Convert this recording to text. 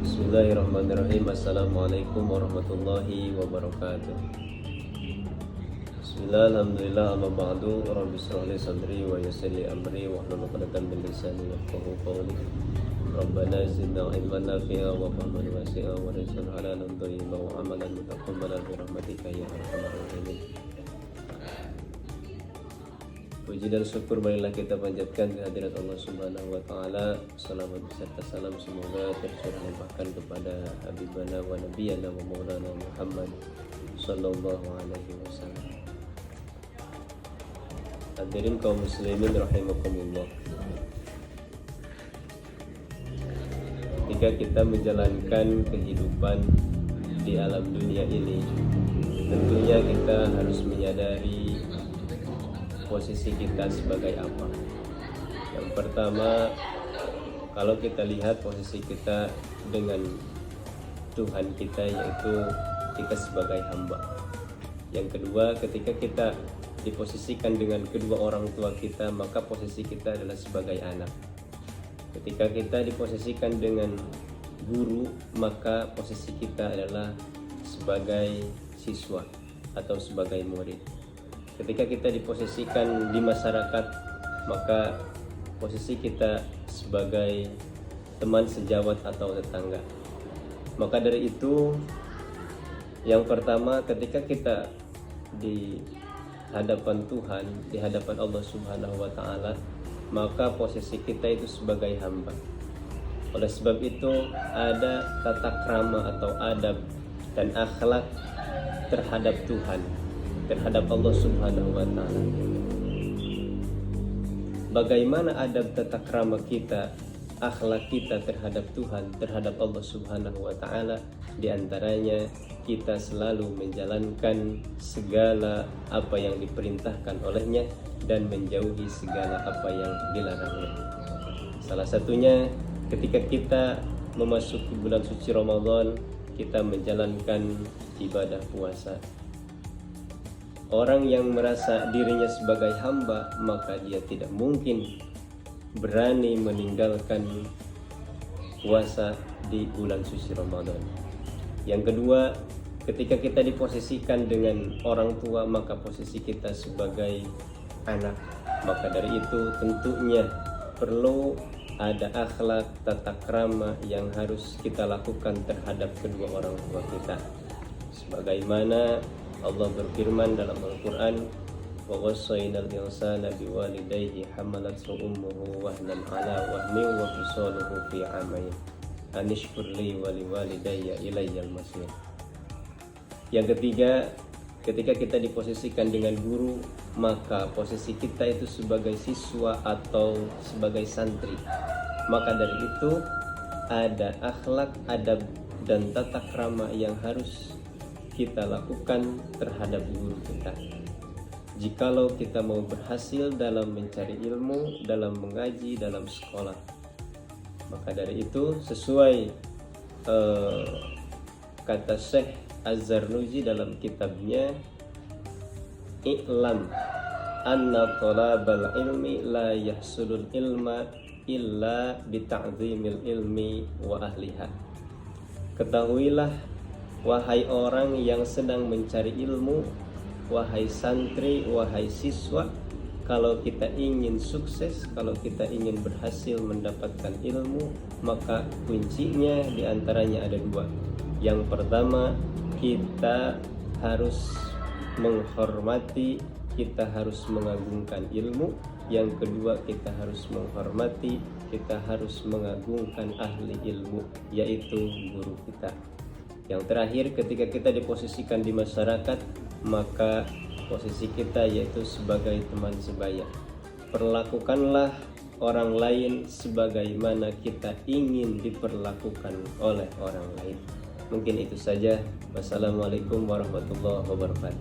Bismillahirrahmanirrahim. Assalamualaikum warahmatullahi wabarakatuh. Bismillah, alhamdulillah, amma ba'du. Rabbi shrah li sadri wa yassir li amri wahlul 'uqdatam min lisani yafqahu qawli. Rabbana zidna ilman nafi'a wa fahman wasi'a wa rizqan halalan thayyiban wa amalan mutaqabbalan bi rahmatika ya arhamar rahimin. Puji dan syukur marilah kita panjatkan kehadirat Allah Subhanahu wa taala. Salawat beserta salam semoga tercurah limpahkan kepada habibana wa nabiyana wa maulana Muhammad sallallahu alaihi wasallam. Hadirin kaum muslimin rahimakumullah. Ketika kita menjalankan kehidupan di alam dunia ini, tentunya kita harus menyadari posisi kita sebagai apa. Yang pertama, kalau kita lihat posisi kita dengan Tuhan kita, yaitu kita sebagai hamba. Yang kedua, ketika kita diposisikan dengan kedua orang tua kita, maka posisi kita adalah sebagai anak. Ketika kita diposisikan dengan guru, maka posisi kita adalah sebagai siswa atau sebagai murid. Ketika kita diposisikan di masyarakat, maka posisi kita sebagai teman sejawat atau tetangga. Maka dari itu, yang pertama, ketika kita di hadapan Tuhan, di hadapan Allah Subhanahu wa taala, maka posisi kita itu sebagai hamba. Oleh sebab itu, ada tata krama atau adab dan akhlak terhadap Tuhan, terhadap Allah Subhanahu wa taala. Bagaimana adab tata krama kita, akhlak kita terhadap Tuhan, terhadap Allah Subhanahu wa taala? Di antaranya kita selalu menjalankan segala apa yang diperintahkan olehnya dan menjauhi segala apa yang dilarangnya. Salah satunya ketika kita memasuki bulan suci Ramadan, kita menjalankan ibadah puasa. Orang yang merasa dirinya sebagai hamba, maka dia tidak mungkin berani meninggalkan puasa di bulan suci Ramadan. Yang kedua, ketika kita diposisikan dengan orang tua, maka posisi kita sebagai anak. Maka dari itu tentunya perlu ada akhlak tata krama yang harus kita lakukan terhadap kedua orang tua kita. Sebagaimana Allah berfirman dalam Al-Quran, wa wassaynal insana biwalidayhi hamalathu ummuhu wahnan ala wahnin wa fisaluhu fi amain an ishkur li wa liwalidayya ilayyal masir. Yang ketiga, ketika kita diposisikan dengan guru, maka posisi kita itu sebagai siswa atau sebagai santri. Maka dari itu ada akhlak, adab dan tata krama yang harus kita lakukan terhadap guru kita. Jikalau kita mau berhasil dalam mencari ilmu, dalam mengaji, dalam sekolah, maka dari itu sesuai kata Syekh Az-Zarnuji dalam kitabnya, "I'lam anna talabal ilmi la yahsulul ilma illa bita'zimil ilmi wa ahliha." Ketahuilah, wahai orang yang sedang mencari ilmu, wahai santri, wahai siswa, kalau kita ingin sukses, kalau kita ingin berhasil mendapatkan ilmu, maka kuncinya diantaranya ada dua. Yang pertama, kita harus menghormati, kita harus mengagungkan ilmu. Yang kedua, kita harus menghormati, kita harus mengagungkan ahli ilmu, yaitu guru kita. Yang terakhir, ketika kita diposisikan di masyarakat, maka posisi kita yaitu sebagai teman sebaya. Perlakukanlah orang lain sebagaimana kita ingin diperlakukan oleh orang lain. Mungkin itu saja. Wassalamualaikum warahmatullahi wabarakatuh.